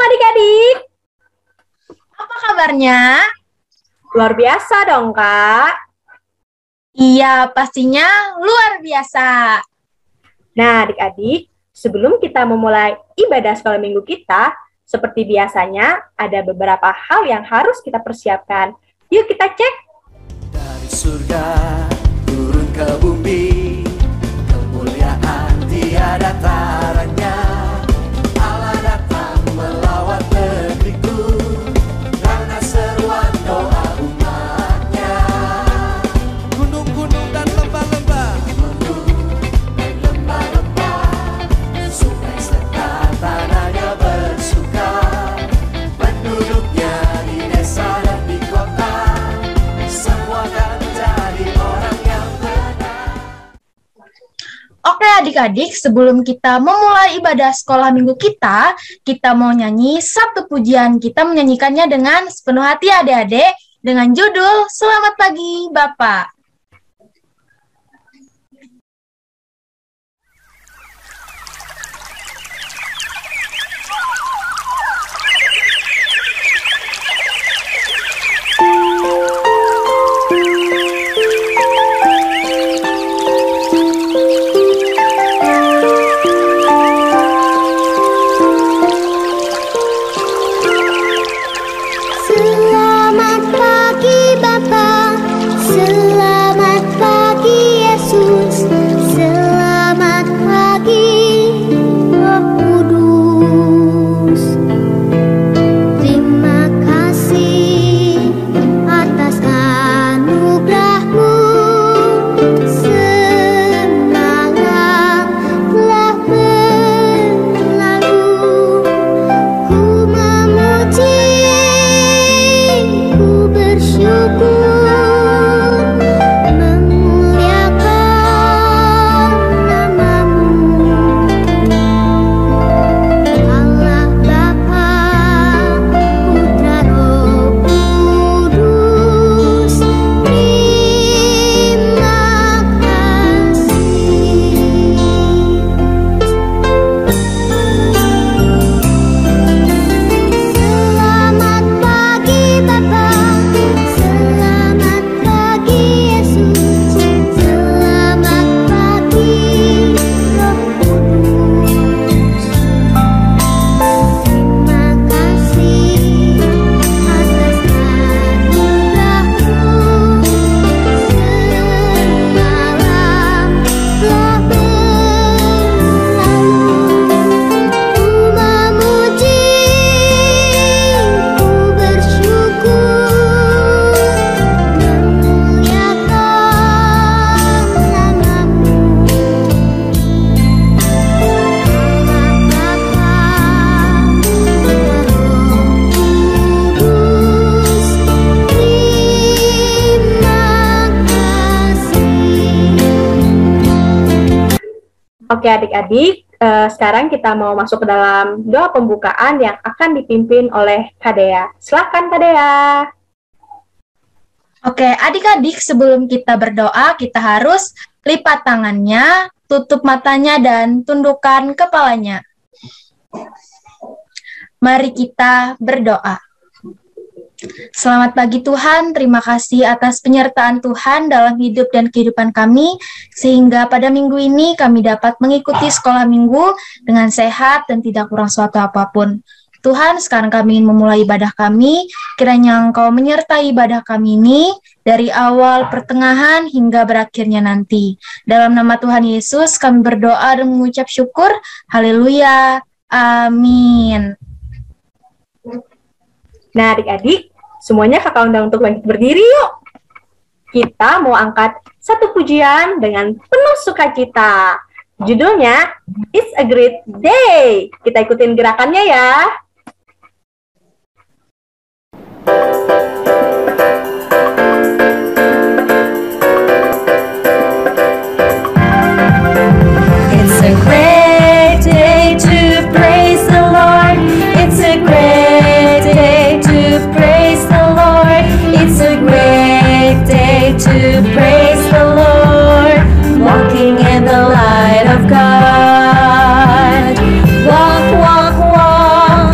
adik-adik, Apa kabarnya? luar biasa dong Kak. Iya, pastinya luar biasa. Nah adik-adik, sebelum kita memulai ibadah sekolah minggu kita, seperti biasanya ada beberapa hal yang harus kita persiapkan. Yuk kita cek. Dari surga turun ke bumi, kemuliaan tiada taranya. Allah datang melawat negeriku, karena seruan doa umatnya. Gunung-gunung dan lembah-lembah, sungai serta tanahnya bersuka, penduduknya di desa dan di kota, semua akan menjadi orang yang benar. Oke adik-adik, sebelum kita memulai ibadah sekolah minggu kita mau nyanyi satu pujian. Kita menyanyikannya dengan sepenuh hati adik-adik, dengan judul Selamat Pagi Bapak. Selamat pagi Bapa, selamat pagi Yesus, selamat pagi Roh Kudus. Terima kasih atas anugerah-Mu, semalam telah berlalu. Ku memuji, ku bersyukur, memuliakan nama-Mu. Allah Bapa, Putra Roh Kudus, terima kasih. Selamat pagi Bapa, selamat pagi Yesus, selamat pagi Roh Kudus. Terima kasih atas anugerah-Mu, semalam telah berlalu. Ku memuji, ku bersyukur, memuliakan nama-Mu. Allah Bapa, Putra Roh Kudus, terima kasih. Oke adik-adik, sekarang kita mau masuk ke dalam doa pembukaan yang akan dipimpin oleh Kak Dea. Silakan Kak Dea. Oke, adik-adik, sebelum kita berdoa, kita harus lipat tangannya, tutup matanya, dan tundukkan kepalanya. Mari kita berdoa. Selamat pagi Tuhan, terima kasih atas penyertaan Tuhan dalam hidup dan kehidupan kami, sehingga pada minggu ini kami dapat mengikuti sekolah minggu dengan sehat dan tidak kurang suatu apapun. Tuhan, sekarang kami ingin memulai ibadah kami, kiranya Engkau menyertai ibadah kami ini dari awal, pertengahan, hingga berakhirnya nanti. Dalam nama Tuhan Yesus, kami berdoa dan mengucap syukur. Haleluya. Amin. Nah adik-adik, semuanya kakak undang untuk bangkit berdiri yuk. Kita mau angkat satu pujian dengan penuh sukacita. Judulnya, It's a Great Day. Kita ikutin gerakannya ya. It's a great day to praise the Lord. It's a great day to praise the Lord. It's a great day to praise the Lord. Walking in the light of God. Walk, walk, walk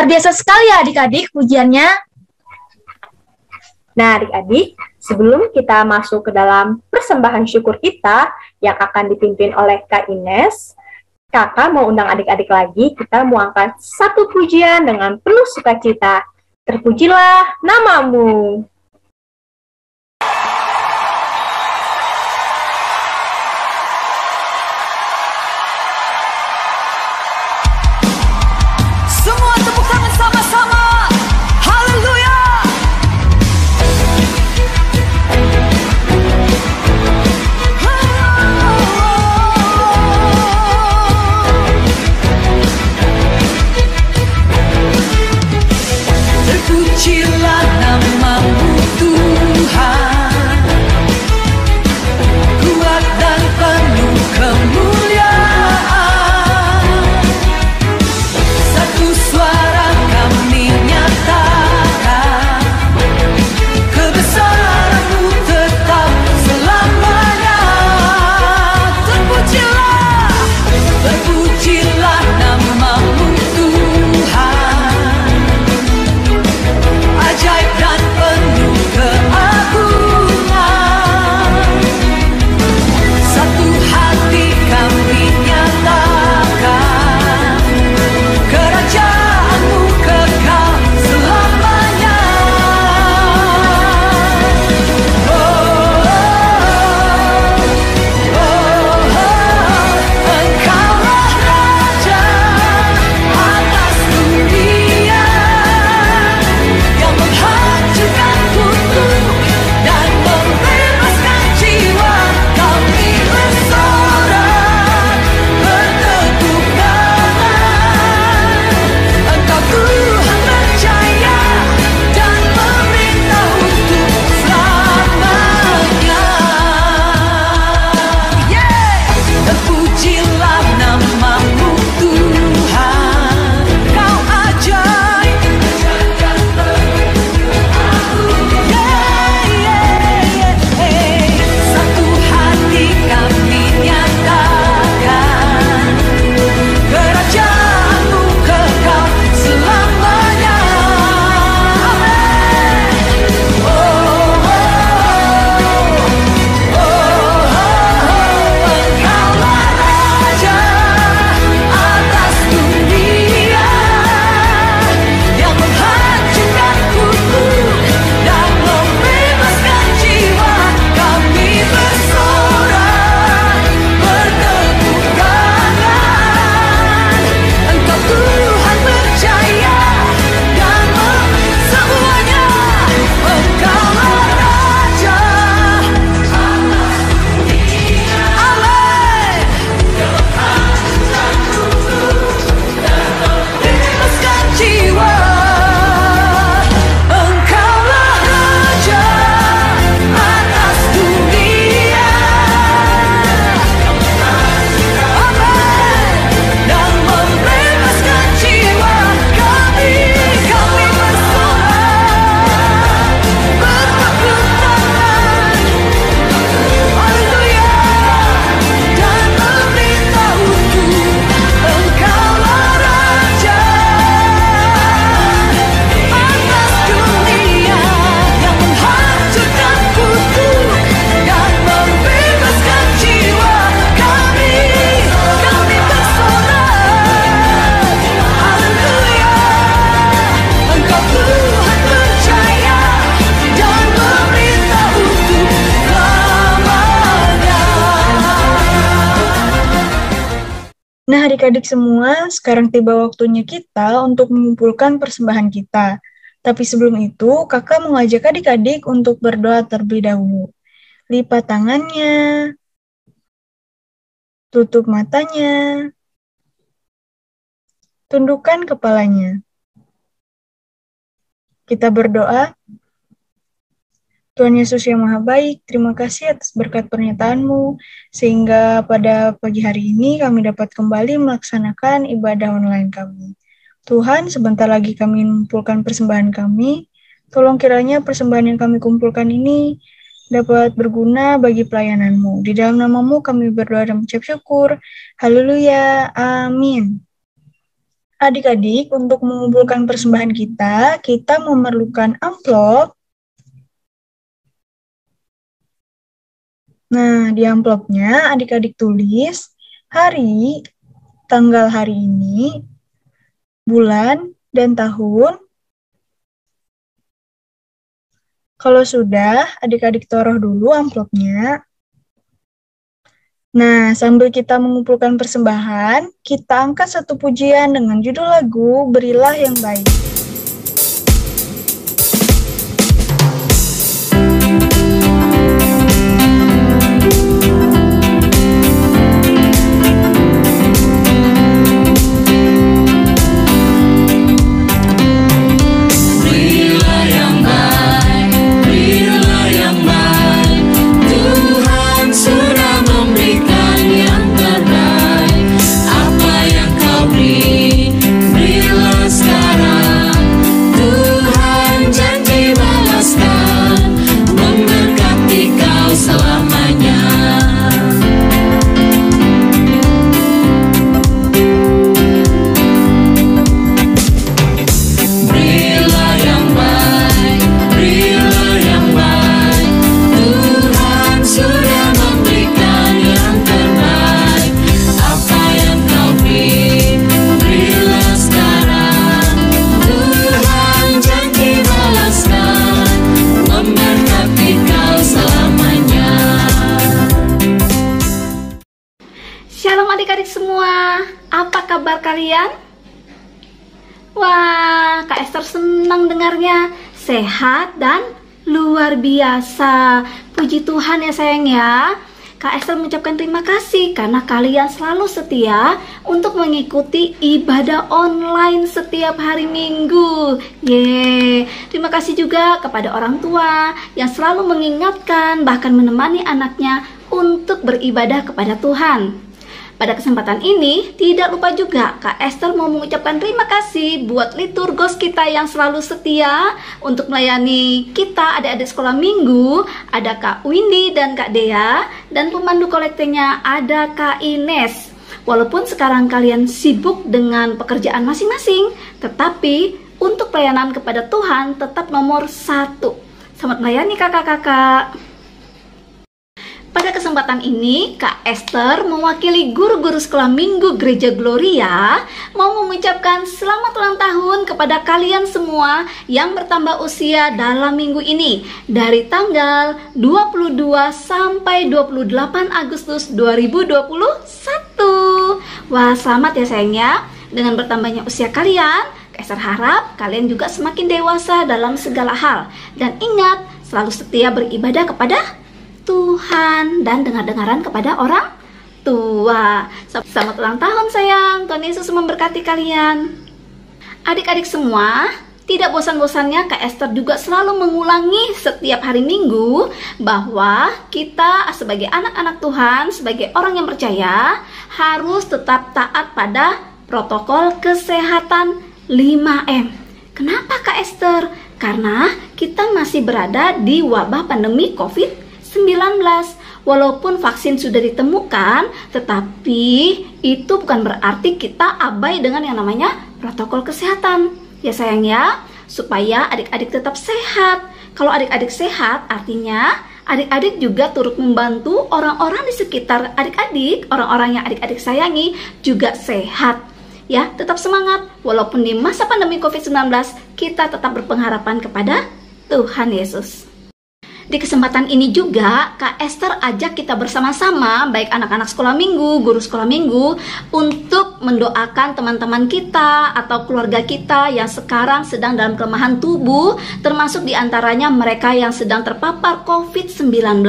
Luar biasa sekali ya adik-adik pujiannya. Nah, adik-adik, sebelum kita masuk ke dalam persembahan syukur kita yang akan dipimpin oleh Kak Ines, Kakak mau undang adik-adik lagi, kita mau angkat satu pujian dengan penuh sukacita. Terpujilah namamu. Semua tepuk tangan sama-sama. Haleluya. Terpujilah namamu Tuhan, kuat dan penuh kemuliaan. Satu suara kami nyatakan, kebesaran-Mu tetap selamanya. Terpujilah, terpujilah namamu Tuhan, ajaib dan penuh keagungan. Satu hati kami nyatakan, kerajaan-Mu kekal selamanya. Oh, Engkaulah Raja atas dunia, yang menghancurkan kutuk dan membebaskan jiwa. Kami bersorak bertepuk tangan, Engkau Tuhan percaya dan memerintah untuk selamanya. Terpujilah namamu Tuhan, Kau ajaib dan satu hati kami nyatakan, kerajaan-Mu kekal selamanya. Amin. Engkaulah Raja atas dunia, yang menghancurkan kutuk dan membebaskan jiwa. Kami bersorak bertepuk tangan, Engkau Tuhan percaya dan semuanya. Engkaulah Raja atas dunia. Amin. Bebaskan jiwa. Engkaulah Raja atas dunia. Amin. Dan membebaskan jiwa. Kami bersorak bertepuk tangan. Haleluya. Dan meminta untuk Engkaulah Raja atas dunia, yang menghancurkan kutuk dan membebaskan jiwa. Kami bersorak. Haleluya. Engkau Tuhan percaya dan memerintah untuk selamanya. Nah, adik-adik semua, sekarang tiba waktunya kita untuk mengumpulkan persembahan kita. Tapi sebelum itu, kakak mengajak adik-adik untuk berdoa terlebih dahulu. Lipat tangannya, tutup matanya, tundukkan kepalanya. Kita berdoa. Tuhan Yesus yang Maha Baik, terima kasih atas berkat pernyataan-Mu, sehingga pada pagi hari ini kami dapat kembali melaksanakan ibadah online kami. Tuhan, sebentar lagi kami mengumpulkan persembahan kami. Tolong kiranya persembahan yang kami kumpulkan ini dapat berguna bagi pelayanan-Mu. Di dalam nama-Mu kami berdoa dan mengucap syukur. Haleluya. Amin. Adik-adik, untuk mengumpulkan persembahan kita memerlukan amplop. Nah, di amplopnya adik-adik tulis hari, tanggal hari ini, bulan, dan tahun. Kalau sudah, adik-adik taruh dulu amplopnya. Nah, sambil kita mengumpulkan persembahan, kita angkat satu pujian dengan judul lagu Berilah yang Baik. Shalom adik-adik semua, apa kabar kalian? Wah, Kak Esther senang dengarnya, sehat dan luar biasa. Puji Tuhan ya sayang ya. Kak Esther mengucapkan terima kasih karena kalian selalu setia untuk mengikuti ibadah online setiap hari Minggu. Yeay. Terima kasih juga kepada orang tua yang selalu mengingatkan bahkan menemani anaknya untuk beribadah kepada Tuhan. Pada kesempatan ini, tidak lupa juga Kak Esther mau mengucapkan terima kasih buat liturgos kita yang selalu setia untuk melayani kita adik-adik sekolah minggu. Ada Kak Windy dan Kak Dea, dan pemandu kolektenya ada Kak Ines. Walaupun sekarang kalian sibuk dengan pekerjaan masing-masing, tetapi untuk pelayanan kepada Tuhan tetap nomor 1. Selamat melayani kakak-kakak. Pada kesempatan ini, Kak Esther mewakili guru-guru sekolah minggu Gereja Gloria mau mengucapkan selamat ulang tahun kepada kalian semua yang bertambah usia dalam minggu ini dari tanggal 22 sampai 28 Agustus 2021. Wah, selamat ya sayangnya. Dengan bertambahnya usia kalian, Kak Esther harap kalian juga semakin dewasa dalam segala hal. Dan ingat, selalu setia beribadah kepada Tuhan dan dengar-dengaran kepada orang tua. Selamat ulang tahun sayang. Tuhan Yesus memberkati kalian. Adik-adik semua, tidak bosan-bosannya Kak Esther juga selalu mengulangi setiap hari Minggu bahwa kita sebagai anak-anak Tuhan, sebagai orang yang percaya, harus tetap taat pada protokol kesehatan 5M. Kenapa Kak Esther? Karena kita masih berada di wabah pandemi COVID-19. Walaupun vaksin sudah ditemukan, tetapi itu bukan berarti kita abai dengan yang namanya protokol kesehatan. Ya sayang ya, supaya adik-adik tetap sehat. Kalau adik-adik sehat, artinya adik-adik juga turut membantu orang-orang di sekitar adik-adik, orang-orang yang adik-adik sayangi juga sehat. Ya, tetap semangat. Walaupun di masa pandemi COVID-19, kita tetap berpengharapan kepada Tuhan Yesus. Di kesempatan ini juga Kak Esther ajak kita bersama-sama, baik anak-anak sekolah minggu, guru sekolah minggu, untuk mendoakan teman-teman kita atau keluarga kita yang sekarang sedang dalam kelemahan tubuh, termasuk diantaranya mereka yang sedang terpapar COVID-19.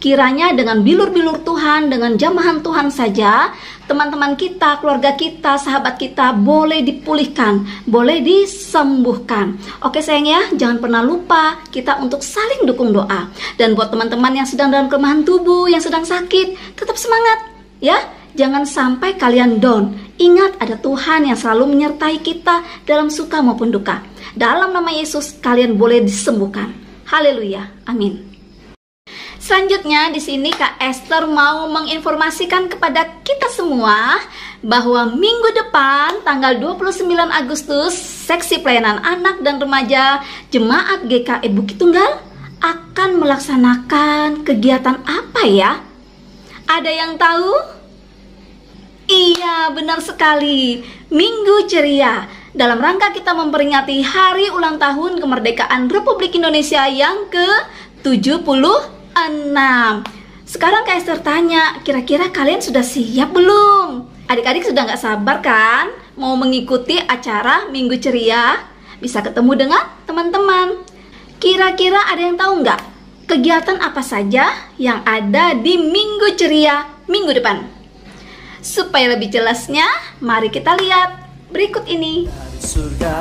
Kiranya dengan bilur-bilur Tuhan, dengan jamahan Tuhan saja, teman-teman kita, keluarga kita, sahabat kita boleh dipulihkan, boleh disembuhkan. Oke sayang ya, jangan pernah lupa kita untuk saling dukung doa. Dan buat teman-teman yang sedang dalam kelemahan tubuh, yang sedang sakit, tetap semangat ya. Jangan sampai kalian down. Ingat ada Tuhan yang selalu menyertai kita dalam suka maupun duka. Dalam nama Yesus kalian boleh disembuhkan. Haleluya. Amin. Selanjutnya di sini Kak Esther mau menginformasikan kepada kita semua bahwa minggu depan tanggal 29 Agustus Seksi Pelayanan Anak dan Remaja Jemaat GKI Bukit Tunggal akan melaksanakan kegiatan apa ya? Ada yang tahu? Iya, benar sekali. Minggu Ceria. Dalam rangka kita memperingati hari ulang tahun kemerdekaan Republik Indonesia yang ke-76. Sekarang Kak Esther tanya, kira-kira kalian sudah siap belum? Adik-adik sudah nggak sabar kan? Mau mengikuti acara Minggu Ceria? Bisa ketemu dengan teman-teman. Kira-kira ada yang tahu nggak? Kegiatan apa saja yang ada di Minggu Ceria minggu depan? Supaya lebih jelasnya, mari kita lihat berikut ini. Dari surga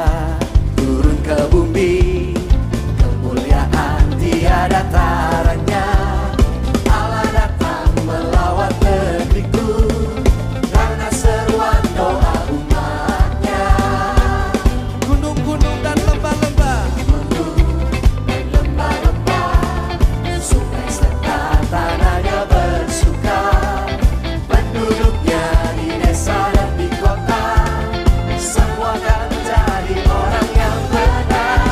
turun ke bumi, kemuliaan tiada taranya. Allah datang melawat negeriku, karena seruan doa umatnya. Gunung-gunung dan lembah-lembah, sungai serta tanahnya bersuka. Penduduknya di desa dan di kota, semua akan jadi orang yang benar.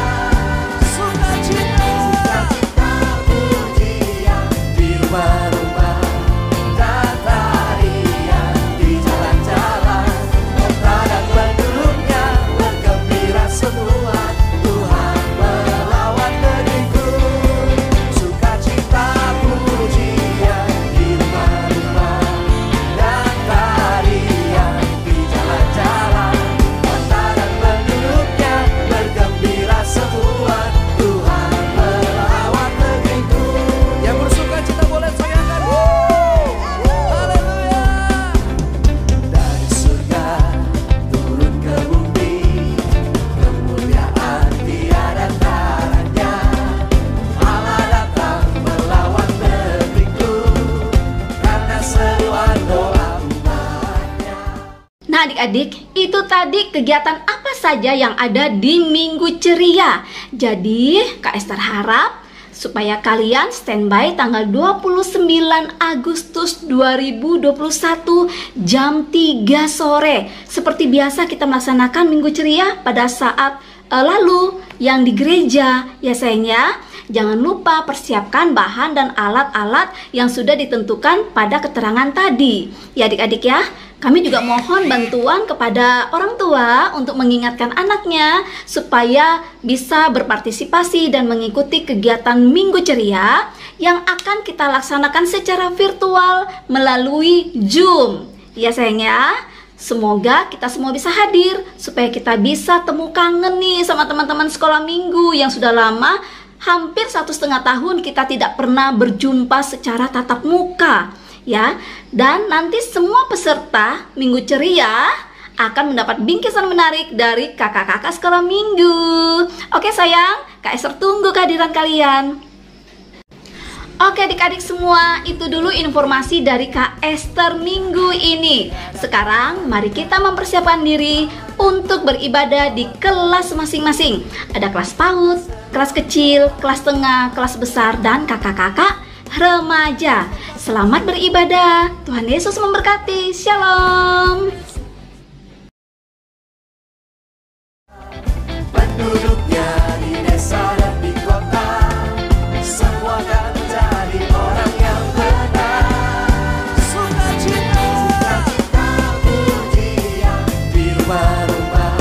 Sukacita, pujian di rumah-rumah, dan tarian di jalan-jalan. Kota dan penduduknya bergembira semua, Tuhan melawat negeriku. Sukacita, pujian di rumah-rumah, dan tarian di jalan-jalan. Kota dan penduduknya bergembira semua, Tuhan melawat negeriku. Yang bersukacita boleh soyangkan. Haleluya. Dari surga turun ke bumi, kemuliaan tiada taranya. Allah datang melawat negeriku, karena seruan doa umatnya. Nah adik-adik, itu tadi kegiatan apa saja yang ada di Minggu Ceria. Jadi Kak Esther harap supaya kalian standby tanggal 29 Agustus 2021 jam 3 sore. Seperti biasa kita melaksanakan Minggu Ceria pada saat lalu yang di gereja ya sayang ya. Jangan lupa persiapkan bahan dan alat-alat yang sudah ditentukan pada keterangan tadi. Ya adik-adik ya, kami juga mohon bantuan kepada orang tua untuk mengingatkan anaknya supaya bisa berpartisipasi dan mengikuti kegiatan Minggu Ceria yang akan kita laksanakan secara virtual melalui Zoom. Ya sayang ya. Semoga kita semua bisa hadir supaya kita bisa temu kangen nih sama teman-teman sekolah minggu yang sudah lama, hampir 1,5 tahun kita tidak pernah berjumpa secara tatap muka ya. Dan nanti semua peserta Minggu Ceria akan mendapat bingkisan menarik dari kakak-kakak sekolah minggu. Oke sayang, Kak Esther tunggu kehadiran kalian. Oke adik-adik semua, itu dulu informasi dari Kak Esther minggu ini. Sekarang mari kita mempersiapkan diri untuk beribadah di kelas masing-masing. Ada kelas PAUD, kelas kecil, kelas tengah, kelas besar, dan kakak-kakak remaja. Selamat beribadah. Tuhan Yesus memberkati. Shalom. Penduduknya di desa dan di kota, semua akan jadi orang yang benar. Sukacita, pujian di rumah-rumah,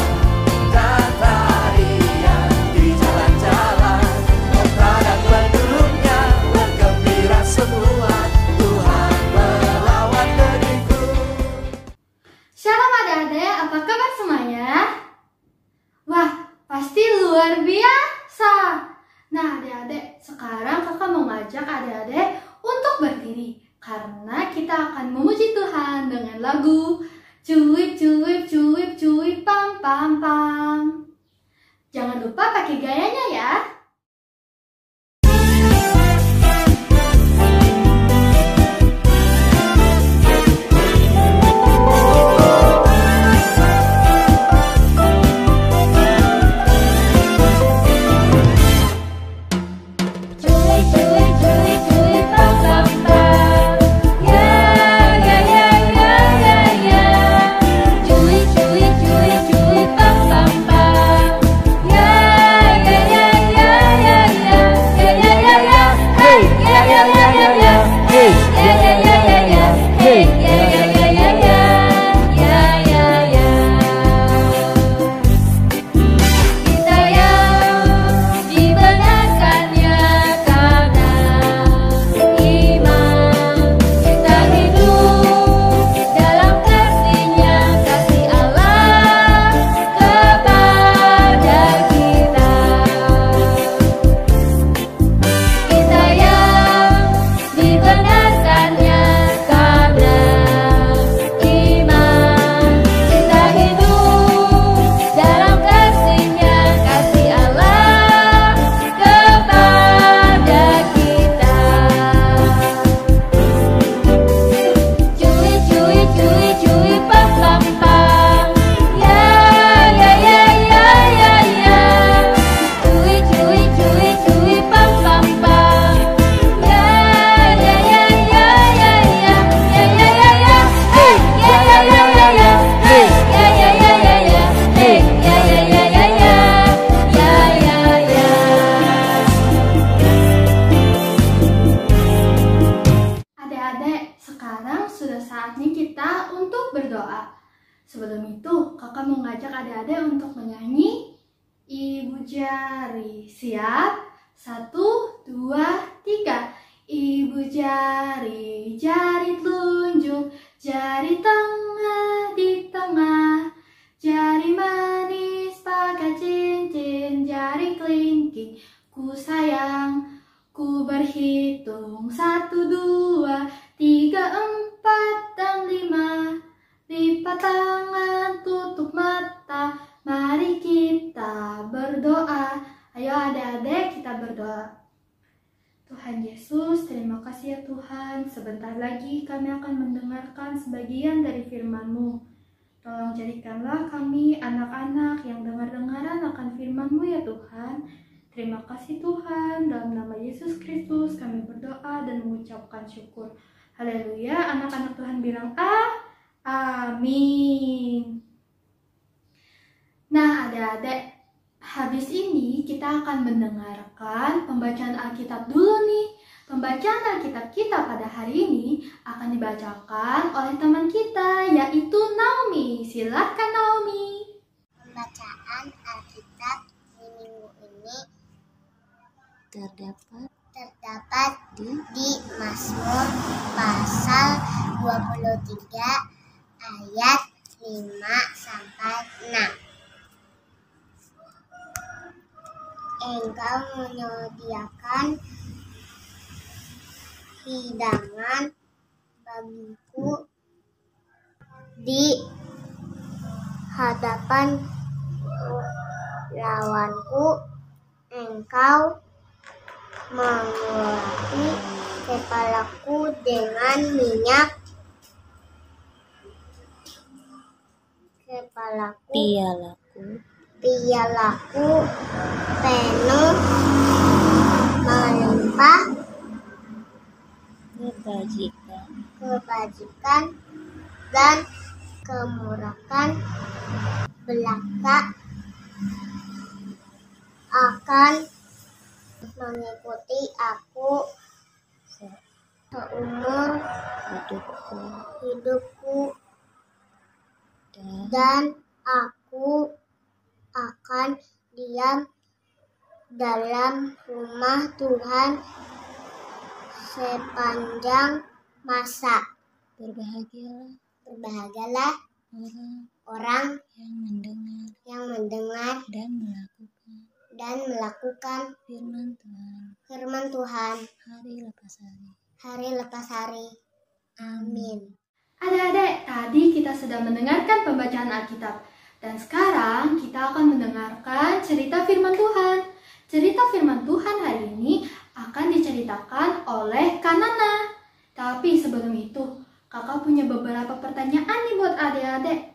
dan tarian di jalan-jalan. Kota dan penduduknya bergembira semua, Tuhan melawat negeriku. Shalom adik-adik, apa kabar semuanya? Wah, pasti luar biasa. Nah adik-adik, sekarang kakak mau ngajak adik-adik untuk berdiri, karena kita akan memuji Tuhan dengan lagu Cuip cuip cuip cuip pam pam pam. Jangan lupa pakai gayanya ya. Cuy cuy cuy cuy pam pam pam. Ya ya ya ya ya ya. Sebelum itu, kakak mau ngajak adik-adik untuk menyanyi Ibu Jari. Siap? 1, 2, 3. Ibu jari, jari telunjuk, jari tengah di tengah, jari manis pakai cincin, jari kelingking. Ku sayang, ku berhitung 1, 2, 3, 4, dan 5. Lipat tangan, tutup mata, mari kita berdoa. Ayo adik-adik kita berdoa. Tuhan Yesus, terima kasih ya Tuhan. Sebentar lagi kami akan mendengarkan sebagian dari firman-Mu. Tolong jadikanlah kami anak-anak yang dengar-dengaran akan firman-Mu ya Tuhan. Terima kasih Tuhan. Dalam nama Yesus Kristus kami berdoa dan mengucapkan syukur. Haleluya. Anak-anak Tuhan bilang amin. Nah adik-adik, habis ini kita akan mendengarkan pembacaan Alkitab dulu nih. Pembacaan Alkitab kita pada hari ini akan dibacakan oleh teman kita, yaitu Naomi. Silakan Naomi. Pembacaan Alkitab di minggu ini terdapat di Mazmur pasal 23 ayat 5-6. Engkau menyediakan hidangan bagiku di hadapan lawanku. Engkau mengurapi kepalaku dengan minyak. Pialaku penuh melimpah kebajikan dan kemurahan belaka akan mengikuti aku seumur hidupku, dan aku akan diam dalam rumah Tuhan sepanjang masa. Berbahagialah orang yang mendengar dan melakukan firman Tuhan hari lepas hari. Amin. Adik-adik, tadi kita sudah mendengarkan pembacaan Alkitab. Dan sekarang kita akan mendengarkan cerita firman Tuhan. Cerita firman Tuhan hari ini akan diceritakan oleh Kanana. Tapi sebelum itu, kakak punya beberapa pertanyaan nih buat adik-adik.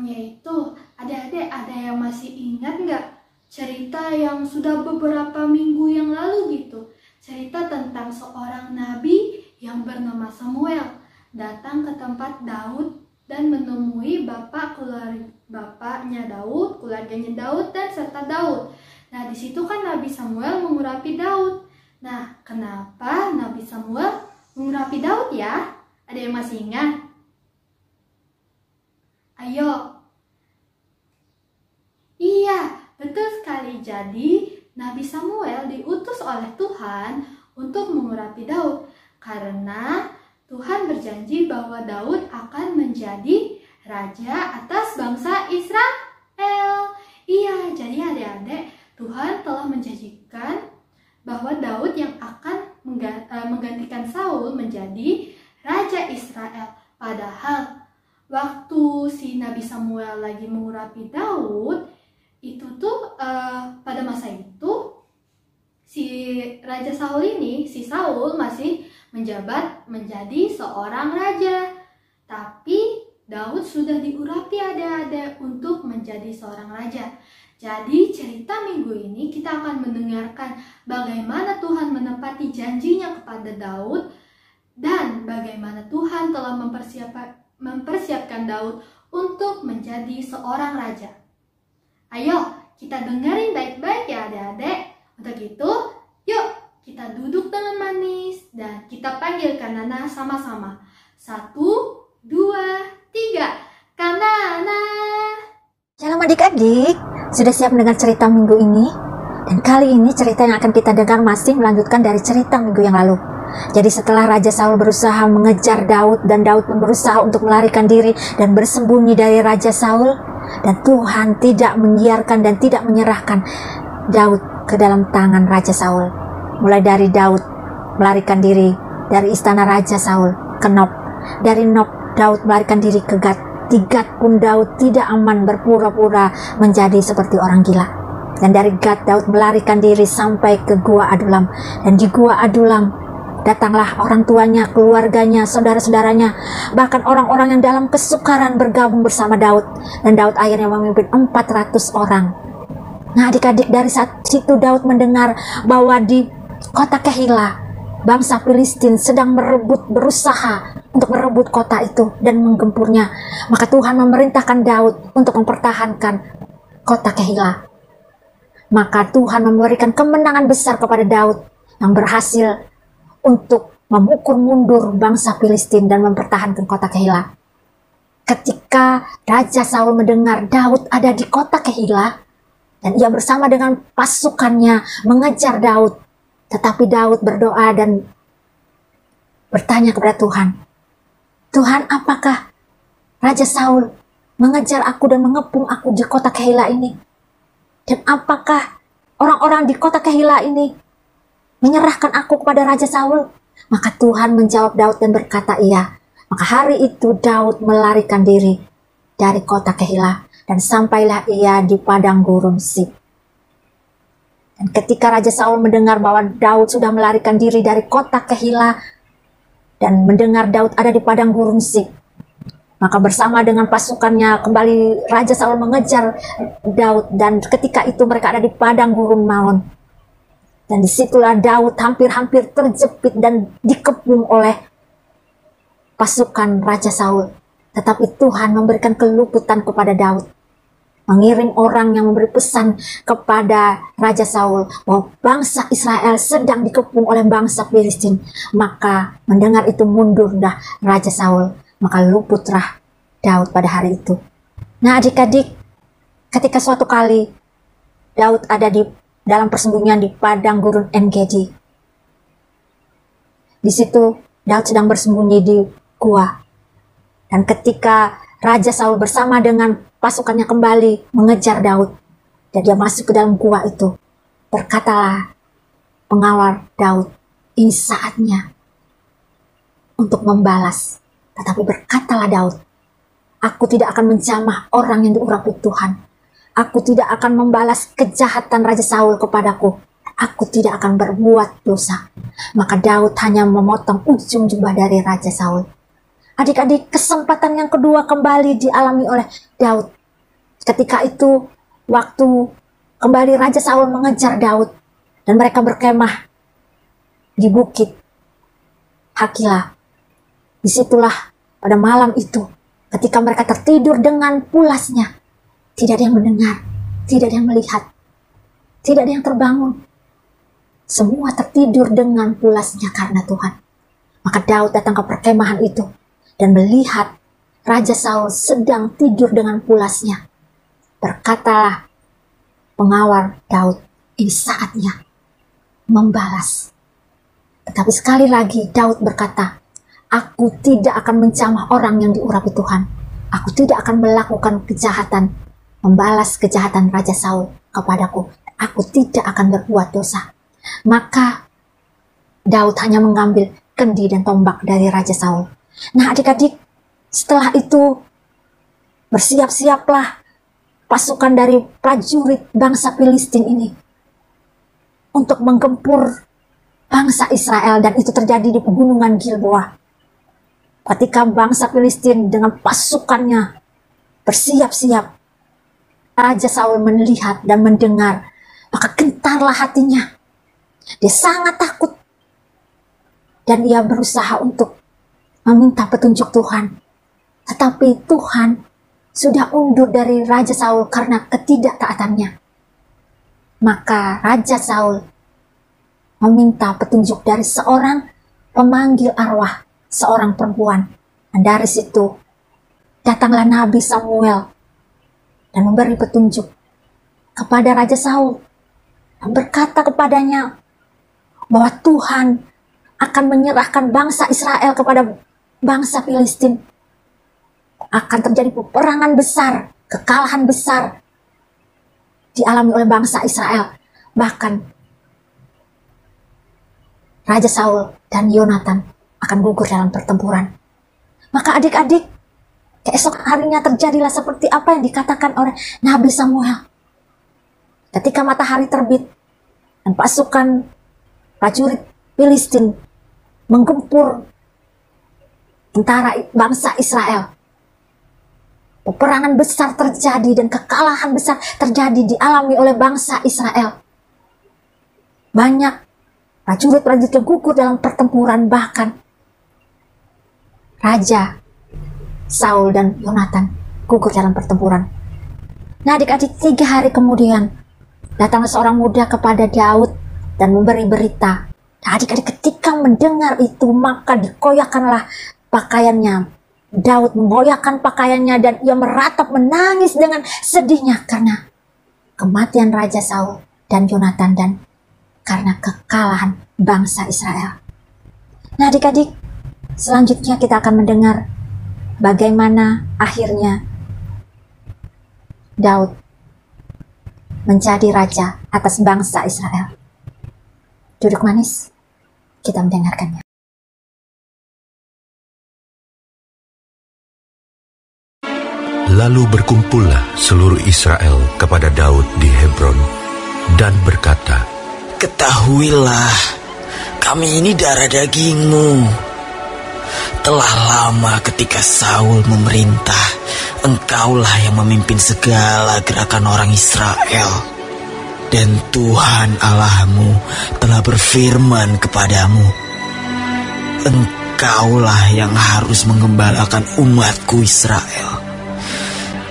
Yaitu, adik-adik ada yang masih ingat nggak cerita yang sudah beberapa minggu yang lalu gitu? Cerita tentang seorang nabi yang bernama Samuel datang ke tempat Daud dan menemui bapaknya Daud, keluarganya Daud, dan serta Daud. Nah, di situ kan Nabi Samuel mengurapi Daud. Nah, kenapa Nabi Samuel mengurapi Daud ya? Ada yang masih ingat? Ayo. Iya, betul sekali. Jadi, Nabi Samuel diutus oleh Tuhan untuk mengurapi Daud karena Tuhan berjanji bahwa Daud akan menjadi raja atas bangsa Israel. Iya, jadi adik-adik, Tuhan telah menjanjikan bahwa Daud yang akan menggantikan Saul menjadi raja Israel. Padahal waktu si Nabi Samuel lagi mengurapi Daud, itu tuh pada masa itu si Raja Saul ini, si Saul masih menjabat menjadi seorang raja. Tapi Daud sudah diurapi adik-adik untuk menjadi seorang raja. Jadi cerita minggu ini kita akan mendengarkan bagaimana Tuhan menepati janjinya kepada Daud dan bagaimana Tuhan telah mempersiapkan Daud untuk menjadi seorang raja. Ayo kita dengerin baik-baik ya adik-adik. Untuk itu, yuk kita duduk dengan manis dan kita panggil Kanana sama-sama. 1, 2, 3. na. Shalom adik-adik, sudah siap mendengar cerita minggu ini? Dan kali ini cerita yang akan kita dengar masih melanjutkan dari cerita minggu yang lalu. Jadi setelah Raja Saul berusaha mengejar Daud dan Daud pun berusaha untuk melarikan diri dan bersembunyi dari Raja Saul, dan Tuhan tidak membiarkan dan tidak menyerahkan Daud ke dalam tangan Raja Saul. Mulai dari Daud melarikan diri dari istana Raja Saul ke Nob, dari Nob Daud melarikan diri ke Gat. Di Gat pun Daud tidak aman, berpura-pura menjadi seperti orang gila. Dan dari Gat Daud melarikan diri sampai ke Gua Adulam, dan di Gua Adulam datanglah orang tuanya, keluarganya, saudara-saudaranya, bahkan orang-orang yang dalam kesukaran bergabung bersama Daud. Dan Daud akhirnya memimpin 400 orang. Nah adik-adik, dari saat situ Daud mendengar bahwa di kota Kehila bangsa Filistin sedang berusaha untuk merebut kota itu dan menggempurnya. Maka Tuhan memerintahkan Daud untuk mempertahankan kota Kehila. Maka Tuhan memberikan kemenangan besar kepada Daud yang berhasil untuk memukul mundur bangsa Filistin dan mempertahankan kota Kehila. Ketika Raja Saul mendengar Daud ada di kota Kehila dan ia bersama dengan pasukannya mengejar Daud, tetapi Daud berdoa dan bertanya kepada Tuhan, Tuhan, apakah Raja Saul mengejar aku dan mengepung aku di kota Kehila ini? Dan apakah orang-orang di kota Kehila ini menyerahkan aku kepada Raja Saul? Maka Tuhan menjawab Daud dan berkata, iya. Maka hari itu Daud melarikan diri dari kota Kehila dan sampailah ia di padang gurun Sif. Dan ketika Raja Saul mendengar bahwa Daud sudah melarikan diri dari kota Kehila dan mendengar Daud ada di padang gurun Sif, maka bersama dengan pasukannya kembali Raja Saul mengejar Daud, dan ketika itu mereka ada di padang gurun Maon. Dan disitulah Daud hampir-hampir terjepit dan dikepung oleh pasukan Raja Saul. Tetapi Tuhan memberikan keluputan kepada Daud, mengirim orang yang memberi pesan kepada Raja Saul bahwa bangsa Israel sedang dikepung oleh bangsa Filistin. Maka mendengar itu mundur dah Raja Saul, maka luputlah Daud pada hari itu. Nah adik-adik, ketika suatu kali Daud ada di dalam persembunyian di padang gurun En-Gedi. Di situ Daud sedang bersembunyi di gua. Dan ketika Raja Saul bersama dengan pasukannya kembali mengejar Daud, dan dia masuk ke dalam gua itu, berkatalah pengawal Daud, ini saatnya untuk membalas. Tetapi berkatalah Daud, aku tidak akan menjamah orang yang diurapi Tuhan. Aku tidak akan membalas kejahatan Raja Saul kepadaku. Aku tidak akan berbuat dosa. Maka Daud hanya memotong ujung jubah dari Raja Saul. Adik-adik, kesempatan yang kedua kembali dialami oleh Daud. Ketika itu, waktu kembali Raja Saul mengejar Daud, dan mereka berkemah di bukit Hakila. Disitulah pada malam itu, ketika mereka tertidur dengan pulasnya, tidak ada yang mendengar, tidak ada yang melihat, tidak ada yang terbangun. Semua tertidur dengan pulasnya karena Tuhan. Maka Daud datang ke perkemahan itu dan melihat Raja Saul sedang tidur dengan pulasnya. Berkatalah pengawal Daud, ini saatnya membalas. Tetapi sekali lagi Daud berkata, aku tidak akan mencamah orang yang diurapi Tuhan. Aku tidak akan melakukan kejahatan, membalas kejahatan Raja Saul kepadaku. Aku tidak akan berbuat dosa. Maka Daud hanya mengambil kendi dan tombak dari Raja Saul. Nah adik-adik, setelah itu bersiap-siaplah pasukan dari prajurit bangsa Filistin ini untuk menggempur bangsa Israel, dan itu terjadi di pegunungan Gilboa. Ketika bangsa Filistin dengan pasukannya bersiap-siap, Raja Saul melihat dan mendengar, maka gentarlah hatinya. Dia sangat takut. Dan ia berusaha untuk meminta petunjuk Tuhan. Tetapi Tuhan sudah undur dari Raja Saul karena ketidaktaatannya. Maka Raja Saul meminta petunjuk dari seorang pemanggil arwah, seorang perempuan. Dan dari situ datanglah Nabi Samuel dan memberi petunjuk kepada Raja Saul dan berkata kepadanya bahwa Tuhan akan menyerahkan bangsa Israel kepada bangsa Filistin. Akan terjadi peperangan besar, kekalahan besar dialami oleh bangsa Israel. Bahkan Raja Saul dan Yonatan akan gugur dalam pertempuran. Maka adik-adik, keesok harinya terjadilah seperti apa yang dikatakan oleh Nabi Samuel. Ketika matahari terbit dan pasukan prajurit Filistin menggempur tentara bangsa Israel, peperangan besar terjadi dan kekalahan besar terjadi dialami oleh bangsa Israel. Banyak prajurit-prajurit yang gugur dalam pertempuran, bahkan Raja Saul dan Yonatan gugur dalam pertempuran. Nah adik-adik, 3 hari kemudian datanglah seorang muda kepada Daud dan memberi berita. Nah adik-adik, ketika mendengar itu maka dikoyakkanlah pakaiannya. Daud mengoyakkan pakaiannya dan ia meratap menangis dengan sedihnya karena kematian Raja Saul dan Yonatan dan karena kekalahan bangsa Israel. Nah adik-adik, selanjutnya kita akan mendengar bagaimana akhirnya Daud menjadi raja atas bangsa Israel. Duduk manis, kita mendengarkannya. Lalu berkumpullah seluruh Israel kepada Daud di Hebron dan berkata, "Ketahuilah, kami ini darah dagingmu. Telah lama ketika Saul memerintah, engkaulah yang memimpin segala gerakan orang Israel. Dan Tuhan Allahmu telah berfirman kepadamu, engkaulah yang harus menggembalakan umatku Israel.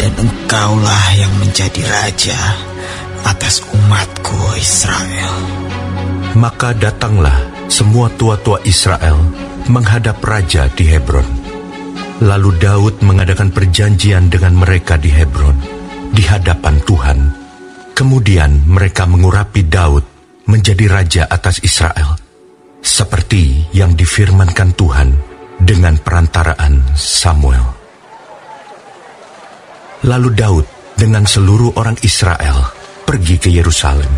Dan engkaulah yang menjadi raja atas umatku Israel." Maka datanglah semua tua-tua Israel menghadap raja di Hebron. Lalu Daud mengadakan perjanjian dengan mereka di Hebron, di hadapan Tuhan. Kemudian mereka mengurapi Daud menjadi raja atas Israel, seperti yang difirmankan Tuhan dengan perantaraan Samuel. Lalu Daud dengan seluruh orang Israel pergi ke Yerusalem.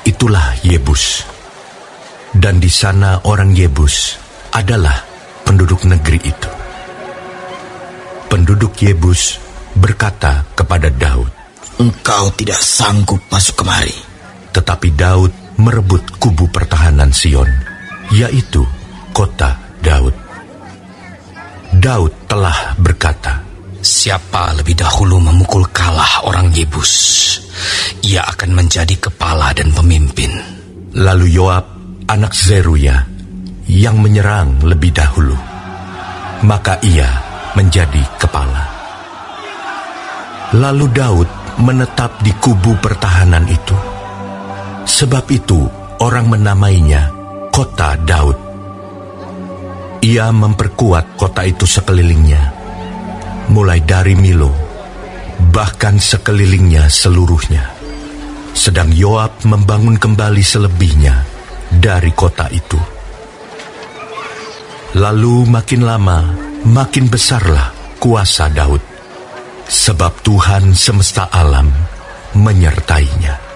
Itulah Yebus. Dan di sana orang Yebus adalah penduduk negeri itu. Penduduk Yebus berkata kepada Daud, "Engkau tidak sanggup masuk kemari." Tetapi Daud merebut kubu pertahanan Sion, yaitu kota Daud. Daud telah berkata, "Siapa lebih dahulu memukul kalah orang Yebus, ia akan menjadi kepala dan pemimpin." Lalu Yoab, anak Zeruya, yang menyerang lebih dahulu, maka ia menjadi kepala. Lalu Daud menetap di kubu pertahanan itu. Sebab itu orang menamainya Kota Daud. Ia memperkuat kota itu sekelilingnya, mulai dari Milo, bahkan sekelilingnya seluruhnya. Sedang Yoab membangun kembali selebihnya dari kota itu. Lalu makin lama, makin besarlah kuasa Daud, sebab Tuhan semesta alam menyertainya.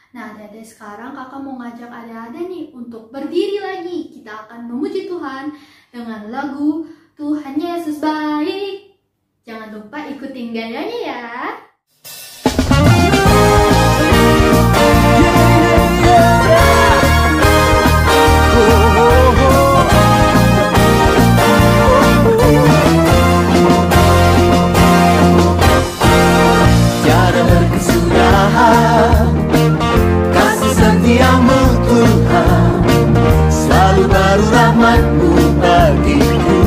Nah, adik-adik, sekarang kakak mau ngajak adik-adik nih untuk berdiri lagi. Kita akan memuji Tuhan dengan lagu Tuhan Yesus Baik. Jangan lupa ikutin gayanya ya. Tiada berkesudahan kasih setiamu Tuhan, selalu baru rahmat-Mu bagiku.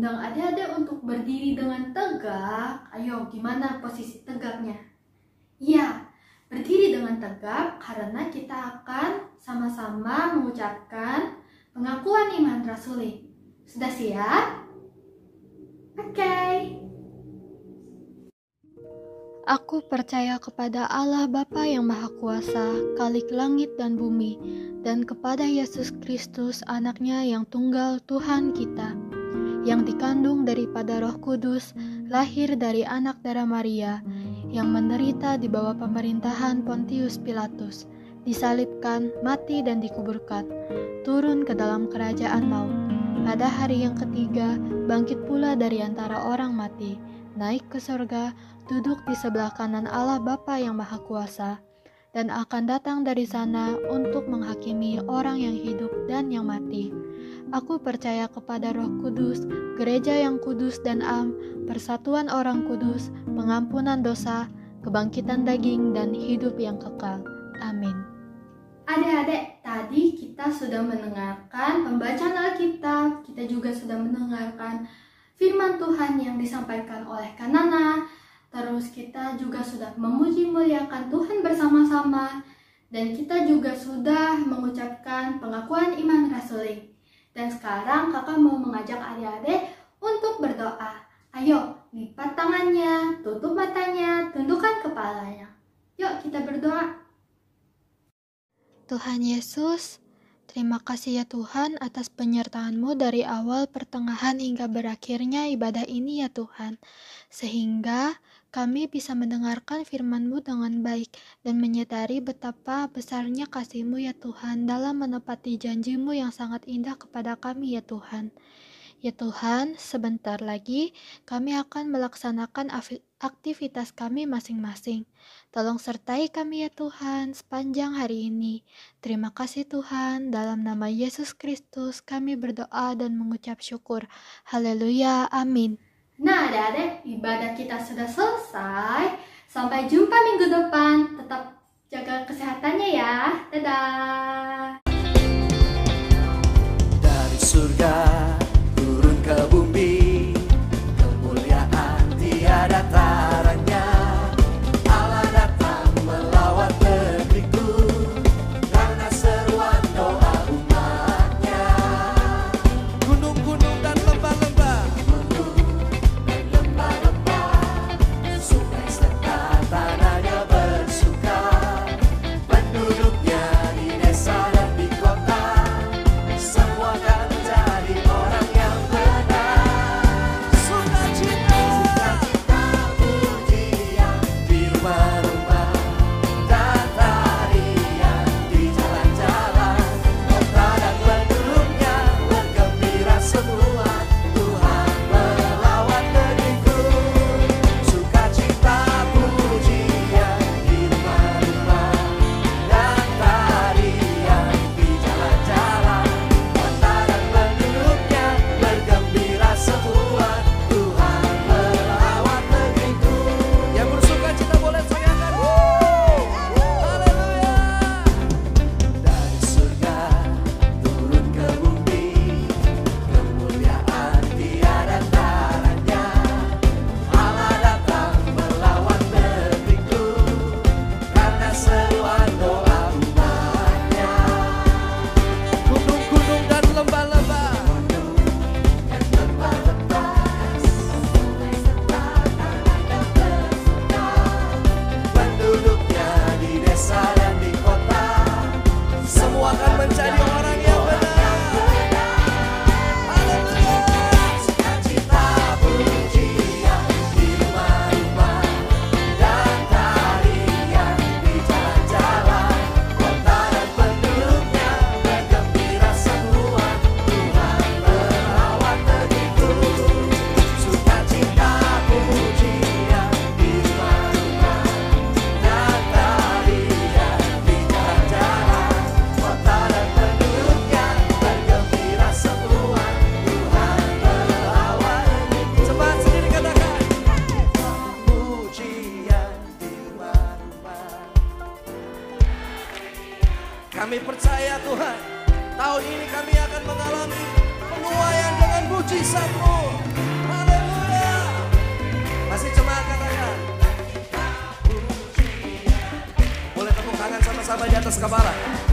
undang adik-adik untuk berdiri dengan tegak. Ayo, gimana posisi tegaknya? Ya, berdiri dengan tegak karena kita akan sama-sama mengucapkan pengakuan iman rasuli. Sudah siap? Oke. Aku percaya kepada Allah Bapa yang Maha Kuasa, Khalik langit dan bumi, dan kepada Yesus Kristus, Anaknya yang tunggal Tuhan kita, yang dikandung daripada Roh Kudus, lahir dari anak darah Maria, yang menderita di bawah pemerintahan Pontius Pilatus, disalibkan, mati dan dikuburkan, turun ke dalam kerajaan maut. Pada hari yang ketiga, bangkit pula dari antara orang mati, naik ke surga, duduk di sebelah kanan Allah Bapa yang Maha Kuasa, dan akan datang dari sana untuk menghakimi orang yang hidup dan yang mati. Aku percaya kepada Roh Kudus, gereja yang kudus dan am, persatuan orang kudus, pengampunan dosa, kebangkitan daging, dan hidup yang kekal. Amin. Adik-adik, tadi kita sudah mendengarkan pembacaan Alkitab, kita juga sudah mendengarkan firman Tuhan yang disampaikan oleh Kanana. Terus kita juga sudah memuji muliakan Tuhan bersama-sama, dan kita juga sudah mengucapkan pengakuan iman rasuli. Dan sekarang kakak mau mengajak adik-adik untuk berdoa. Ayo, lipat tangannya, tutup matanya, tundukkan kepalanya. Yuk kita berdoa. Tuhan Yesus, terima kasih ya Tuhan atas penyertaan-Mu dari awal, pertengahan, hingga berakhirnya ibadah ini ya Tuhan. Sehingga kami bisa mendengarkan firman-Mu dengan baik dan menyadari betapa besarnya kasih-Mu ya Tuhan dalam menepati janji-Mu yang sangat indah kepada kami ya Tuhan. Ya Tuhan, sebentar lagi kami akan melaksanakan aktivitas kami masing-masing. Tolong sertai kami ya Tuhan sepanjang hari ini. Terima kasih Tuhan, dalam nama Yesus Kristus kami berdoa dan mengucap syukur. Haleluya, amin. Nah adik-adik, ibadah kita sudah selesai. Sampai jumpa minggu depan. Tetap jaga kesehatannya ya. Dadah. Dari surga turun ke bumi, kemuliaan tiada taranya. Allah datang melawat negeriku karena seruan doa umatnya. Gunung-gunung dan lembah-lembah, sungai serta tanahnya bersuka, penduduknya di desa dan di kasih-Mu. Haleluya. Masih semangat kalian. Boleh tepuk tangan sama-sama di atas kepala.